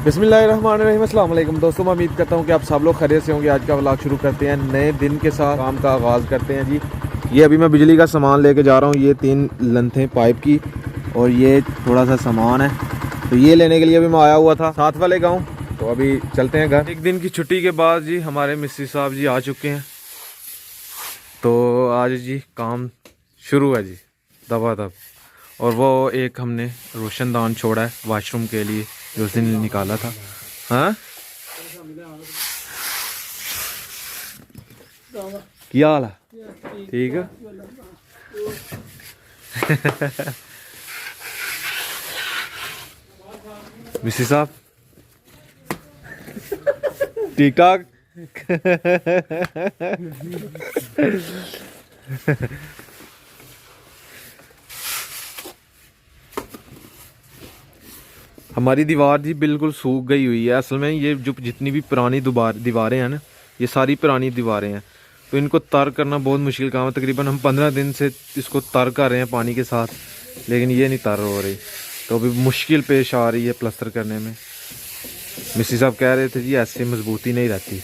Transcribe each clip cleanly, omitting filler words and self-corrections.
बिस्मिल्लाहिर्रहमानिर्रहीम। अस्सलाम वालेकुम दोस्तों, मैं उम्मीद करता हूँ कि आप सब लोग खैरियत से होंगे। आज का व्लॉग शुरू करते हैं, नए दिन के साथ काम का आगाज़ करते हैं जी। ये अभी मैं बिजली का सामान लेके जा रहा हूँ। ये 3 लंथें पाइप की और ये थोड़ा सा सामान है, तो ये लेने के लिए अभी मैं आया हुआ था साथ वाले गाँव। तो अभी चलते हैं घर। एक दिन की छुट्टी के बाद जी हमारे मिस्त्री साहब जी आ चुके हैं, तो आज जी काम शुरू है जी दबादब। और वो एक हमने रोशनदान छोड़ा है वाशरूम के लिए जो उस दिन निकाला था। हाँ क्या हाल है? ठीक है। मिस्त्री साहब ठीक ठाक। हमारी दीवार जी बिल्कुल सूख गई हुई है। असल में ये जो जितनी भी पुरानी दीवारें हैं ना, ये सारी पुरानी दीवारें हैं, तो इनको तर करना बहुत मुश्किल काम है। तकरीबन हम 15 दिन से इसको तर कर रहे हैं पानी के साथ, लेकिन ये नहीं तर हो रही, तो अभी मुश्किल पेश आ रही है प्लस्तर करने में। मिस्त्री साहब कह रहे थे जी ऐसे मजबूती नहीं रहती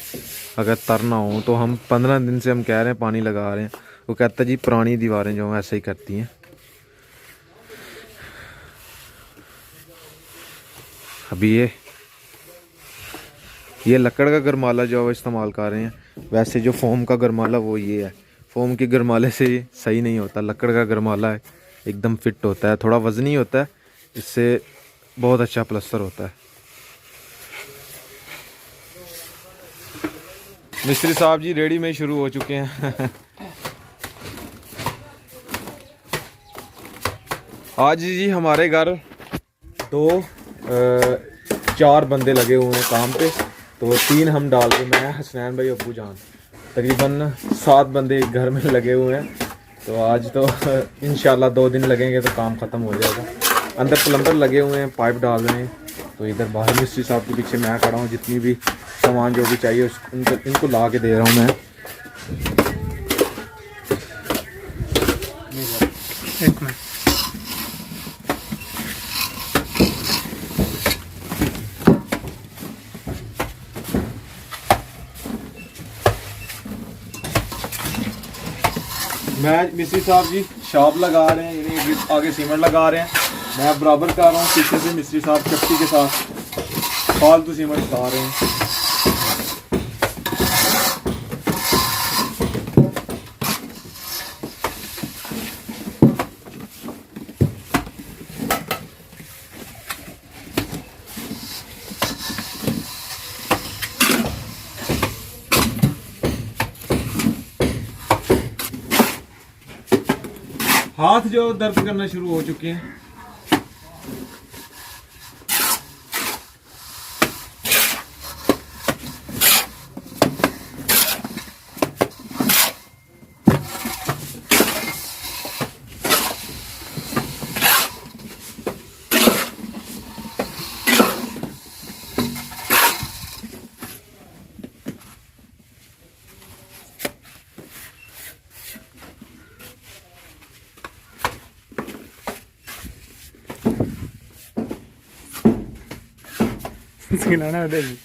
अगर तर ना हो, तो हम 15 दिन से हम कह रहे हैं पानी लगा रहे हैं। वो कहता जी पुरानी दीवारें जो हैं ऐसे ही करती हैं। अभी ये लकड़ का गरमाला जो है इस्तेमाल कर रहे हैं। वैसे जो फोम का गरमाला वो ये है, फोम के गरमाले से सही नहीं होता। लकड़ का गरमाला है एकदम फिट होता है, थोड़ा वजनी होता है, इससे बहुत अच्छा प्लस्तर होता है। मिस्त्री साहब जी रेडी में शुरू हो चुके हैं। आज जी हमारे घर तो 4 बंदे लगे हुए हैं काम पे, तो 3 हम डाल के, मैं, हसनैन भाई, अब्बू जान, तकरीबन 7 बंदे घर में लगे हुए हैं। तो आज तो इंशाल्लाह 2 दिन लगेंगे तो काम ख़त्म हो जाएगा। अंदर प्लम्बर लगे हुए हैं, पाइप डाल रहे हैं। तो इधर बाहर मिस्त्री साहब के पीछे मैं खड़ा हूँ। जितनी भी सामान जो भी चाहिए इनको ला के दे रहा हूँ मैं। एक मिनट। मैं मिस्त्री साहब जी शाप लगा रहे हैं, यानी आगे सीमेंट लगा रहे हैं, मैं बराबर कर रहा हूँ। पीछे से मिस्त्री साहब चप्टी के साथ फालतू सीमेंट लगा रहे हैं। हाथ जो दर्द करना शुरू हो चुके हैं। Gimana udah sih?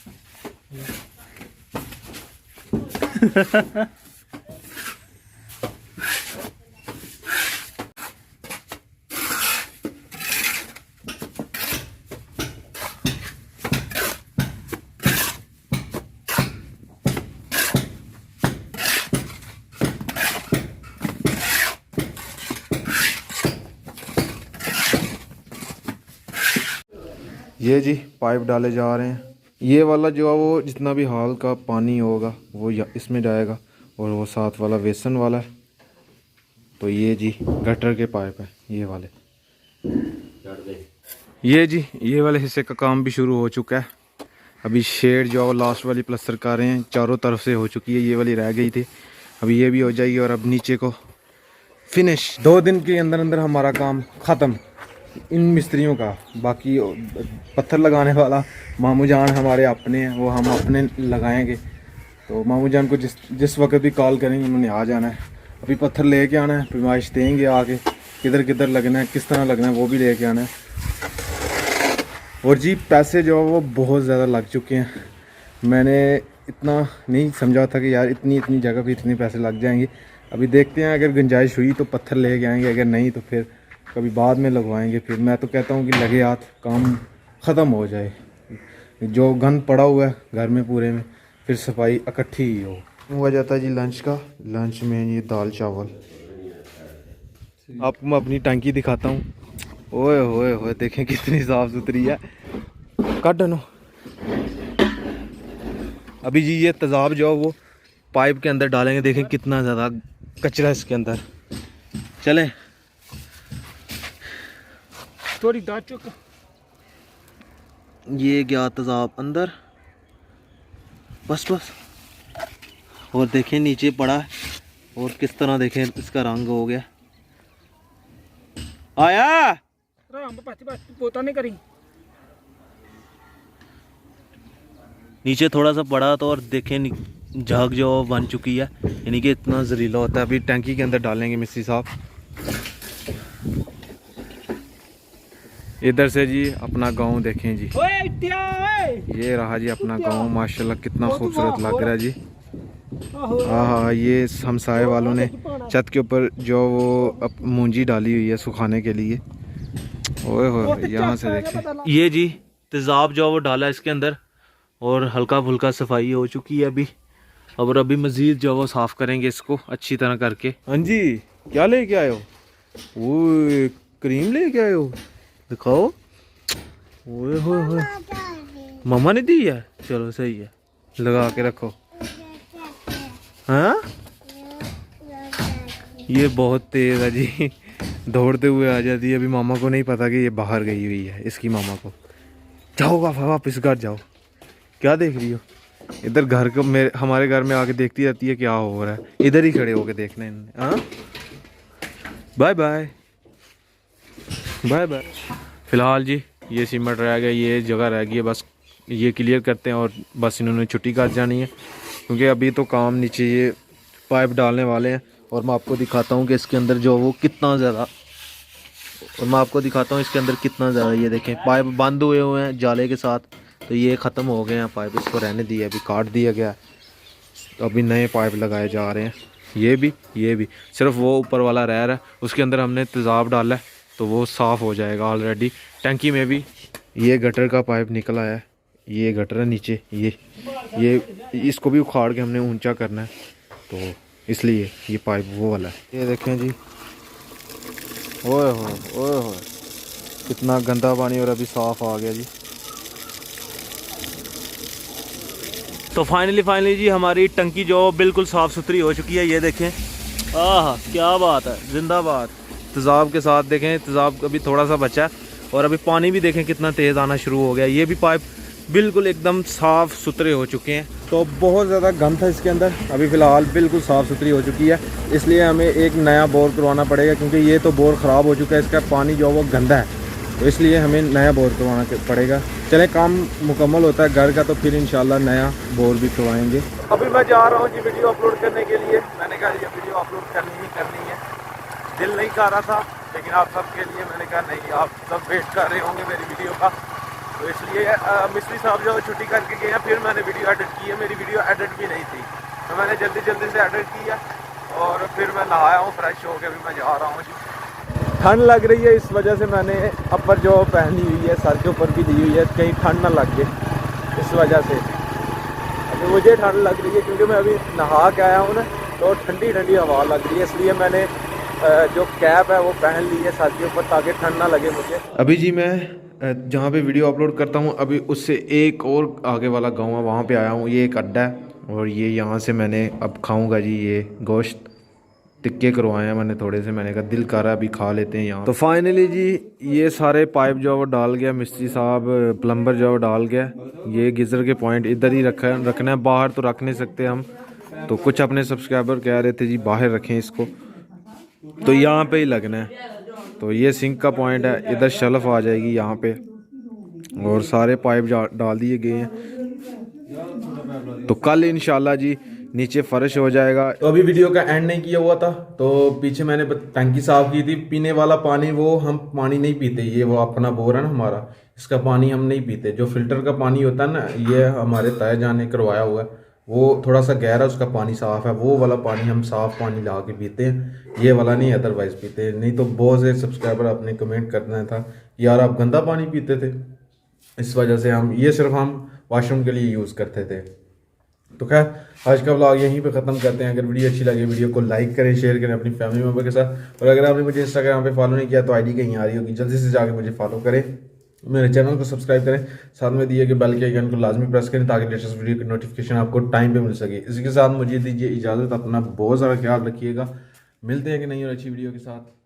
ये जी पाइप डाले जा रहे हैं। ये वाला जो है वो जितना भी हाल का पानी होगा वो इसमें जाएगा, और वो साथ वाला बेसन वाला है। तो ये जी गटर के पाइप है ये वाले। ये जी ये वाले हिस्से का काम भी शुरू हो चुका है। अभी शेड जो है वो लास्ट वाली प्लस्तर कर रहे हैं, चारों तरफ से हो चुकी है, ये वाली रह गई थी, अभी ये भी हो जाएगी। और अब नीचे को फिनिश। 2 दिन के अंदर अंदर हमारा काम ख़त्म इन मिस्त्रियों का। बाकी पत्थर लगाने वाला मामू जान हमारे अपने हैं, वो हम अपने लगाएंगे। तो मामू जान को जिस वक्त भी कॉल करेंगे उन्होंने आ जाना है। अभी पत्थर लेके आना है, पैमाइश देंगे आके, किधर किधर लगना है, किस तरह लगना है, वो भी लेके आना है। और जी पैसे जो है वो बहुत ज़्यादा लग चुके हैं। मैंने इतना नहीं समझा था कि यार इतनी इतनी जगह पे इतने पैसे लग जाएंगे। अभी देखते हैं, अगर गुंजाइश हुई तो पत्थर लेके आएंगे, अगर नहीं तो फिर कभी बाद में लगवाएंगे। फिर मैं तो कहता हूँ कि लगे हाथ काम ख़त्म हो जाए, जो गंद पड़ा हुआ है घर में पूरे में, फिर सफाई इकट्ठी ही हो जाता है जी। लंच का, लंच में ये दाल चावल। आपको मैं अपनी टंकी दिखाता हूँ। ओए होए होए, देखें कितनी साफ़ सुथरी है। काट नो अभी जी ये तेज़ाब जो है वो पाइप के अंदर डालेंगे। देखें कितना ज़्यादा कचरा इसके अंदर। चलें थोड़ी दाल चुक। ये गया तेज़ाब अंदर, बस बस। और देखें नीचे पड़ा है, और किस तरह देखें इसका रंग हो गया। आया राम पाती बात पोता नहीं करी। नीचे थोड़ा सा पड़ा तो, और देखें झाग जो बन चुकी है, यानी कि इतना जहरीला होता है। अभी टैंकी के अंदर डालेंगे मिस्त्री साहब। इधर से जी अपना गांव देखें जी, ये रहा जी अपना गांव। माशाल्लाह कितना खूबसूरत लग रहा है जी। हाँ, ये हमसाए वालों ने छत के ऊपर जो वो मूंजी डाली हुई है सुखाने के लिए। ओए होए, यहाँ से देखें ये जी तेज़ाब जो वो डाला इसके अंदर, और हल्का फुल्का सफाई हो चुकी है अभी। और अभी मज़ीद जो वो साफ़ करेंगे इसको अच्छी तरह करके। हाँ जी, क्या लेके आए हो? वो क्रीम लेके आए हो, दिखाओ। ओए होए होए, मम्मा ने दी है? चलो सही है, लगा के रखो। हाँ, ये बहुत तेज़ है जी, दौड़ते हुए आ जाती है। अभी मामा को नहीं पता कि ये बाहर गई हुई है, इसकी मामा को। जाओ वापस घर जाओ। क्या देख रही हो? इधर घर को हमारे घर में आके देखती रहती है क्या हो रहा है। इधर ही खड़े होके देखना है। हाँ, बाय बाय बाय बाय। फिलहाल जी ये सीमेंट रह गया, ये जगह रह गई है, बस ये क्लियर करते हैं और बस इन्होंने छुट्टी कर जानी है, क्योंकि अभी तो काम नीचे ये पाइप डालने वाले हैं। और मैं आपको दिखाता हूँ कि इसके अंदर जो वो कितना ज़्यादा, और मैं आपको दिखाता हूँ इसके अंदर कितना ज़्यादा। ये देखें पाइप बंद हुए हुए हैं जाले के साथ, तो ये ख़त्म हो गए हैं पाइप, इसको रहने दिया, अभी काट दिया गया। तो अभी नए पाइप लगाए जा रहे हैं। ये भी सिर्फ वो ऊपर वाला रह रहा है, उसके अंदर हमने तेज़ाब डाला है तो वो साफ़ हो जाएगा ऑलरेडी। टंकी में भी ये गटर का पाइप निकला है, ये गटर है नीचे, ये इसको भी उखाड़ के हमने ऊंचा करना है, तो इसलिए ये पाइप वो वाला है। ये देखें जी, ओए होए कितना गंदा पानी, और अभी साफ़ आ गया जी। तो फाइनली जी हमारी टंकी जो बिल्कुल साफ़ सुथरी हो चुकी है। ये देखें, आह क्या बात है, जिंदाबाद। तेज़ाब के साथ देखें, तेज़ाब अभी थोड़ा सा बचा है, और अभी पानी भी देखें कितना तेज़ आना शुरू हो गया। ये भी पाइप बिल्कुल एकदम साफ़ सुथरे हो चुके हैं। तो बहुत ज़्यादा गंद था इसके अंदर, अभी फ़िलहाल बिल्कुल साफ़ सुथरी हो चुकी है। इसलिए हमें एक नया बोर करवाना पड़ेगा, क्योंकि ये तो बोर ख़राब हो चुका है, इसका पानी जो वो गंदा है, तो इसलिए हमें नया बोर करवाना पड़ेगा। चले काम मुकम्मल होता है घर का तो फिर इंशाल्लाह नया बोर भी करवाएंगे। अभी मैं जा रहा हूँ जी वीडियो अपलोड करने के लिए। मैंने कहा ये वीडियो अपलोड करनी है। दिल नहीं कर रहा था, लेकिन आप सब के लिए मैंने कहा नहीं, आप सब वेट कर रहे होंगे मेरी वीडियो का, तो इसलिए मिस्त्री साहब जो छुट्टी करके गए हैं, फिर मैंने वीडियो एडिट की है। मेरी वीडियो एडिट भी नहीं थी, तो मैंने जल्दी से एडिट की है, और फिर मैं नहाया हूँ, फ्रेश हो के अभी मैं जा रहा हूँ जी। ठंड लग रही है, इस वजह से मैंने अपर जो पहनी हुई है सर के ऊपर भी दी हुई है, कहीं ठंड ना लग जाए इस वजह से। अभी मुझे ठंड लग रही है क्योंकि मैं अभी नहा के आया हूँ ना, तो ठंडी हवा लग रही है, इसलिए मैंने जो कैप है वो पहन ली है सर के ऊपर, ताकि ठंड ना लगे मुझे। अभी जी मैं जहाँ पे वीडियो अपलोड करता हूँ, अभी उससे एक और आगे वाला गाँव है, वहाँ पे आया हूँ। ये एक अड्डा है, और ये यहाँ से मैंने अब खाऊँगा जी ये गोश्त। टिक्के करवाए हैं मैंने थोड़े से, मैंने कहा दिल कर रहा है अभी खा लेते हैं यहाँ। तो फाइनली जी ये सारे पाइप जो वो डाल गया मिस्त्री साहब, प्लम्बर जो डाल गया। ये गीज़र के पॉइंट इधर ही रखना है, बाहर तो रख नहीं सकते हम। तो कुछ अपने सब्सक्राइबर कह रहे थे जी बाहर रखें इसको, तो यहाँ पे ही लगना है। तो ये सिंक का पॉइंट है, इधर शेल्फ आ जाएगी यहाँ पे, और सारे पाइप डाल दिए गए हैं। तो कल इंशाल्लाह जी नीचे फर्श हो जाएगा। तो अभी वीडियो का एंड नहीं किया हुआ था, तो पीछे मैंने टंकी साफ की थी। पीने वाला पानी वो हम पानी नहीं पीते, ये वो अपना बोर है ना हमारा, इसका पानी हम नहीं पीते। जो फ़िल्टर का पानी होता है ना, ये हमारे ताया जान ने करवाया हुआ है, वो थोड़ा सा गहरा, उसका पानी साफ़ है, वो वाला पानी हम साफ़ पानी ला के पीते हैं, ये वाला नहीं अदरवाइज़ पीते। नहीं तो बहुत से सब्सक्राइबर आपने कमेंट करना था यार आप गंदा पानी पीते थे, इस वजह से हम ये सिर्फ हम वॉशरूम के लिए यूज़ करते थे। तो खैर आज का व्लॉग यहीं पे ख़त्म करते हैं। अगर वीडियो अच्छी लगे वीडियो को लाइक करें, शेयर करें अपनी फैमिली मेम्बर के साथ। और अगर आपने मुझे इंस्टाग्राम पे फॉलो नहीं किया तो आईडी कहीं आ रही होगी, जल्दी से जाकर मुझे फॉलो करें, मेरे चैनल को सब्सक्राइब करें, साथ में दिए गए बेल के आइकन को लाजमी प्रेस करें ताकि लेटेस्ट वीडियो की नोटिफिकेशन आपको टाइम पे मिल सके। इसी के साथ मुझे दीजिए इजाज़त, अपना बहुत सारा ख्याल रखिएगा। मिलते हैं कि नहीं और अच्छी वीडियो के साथ।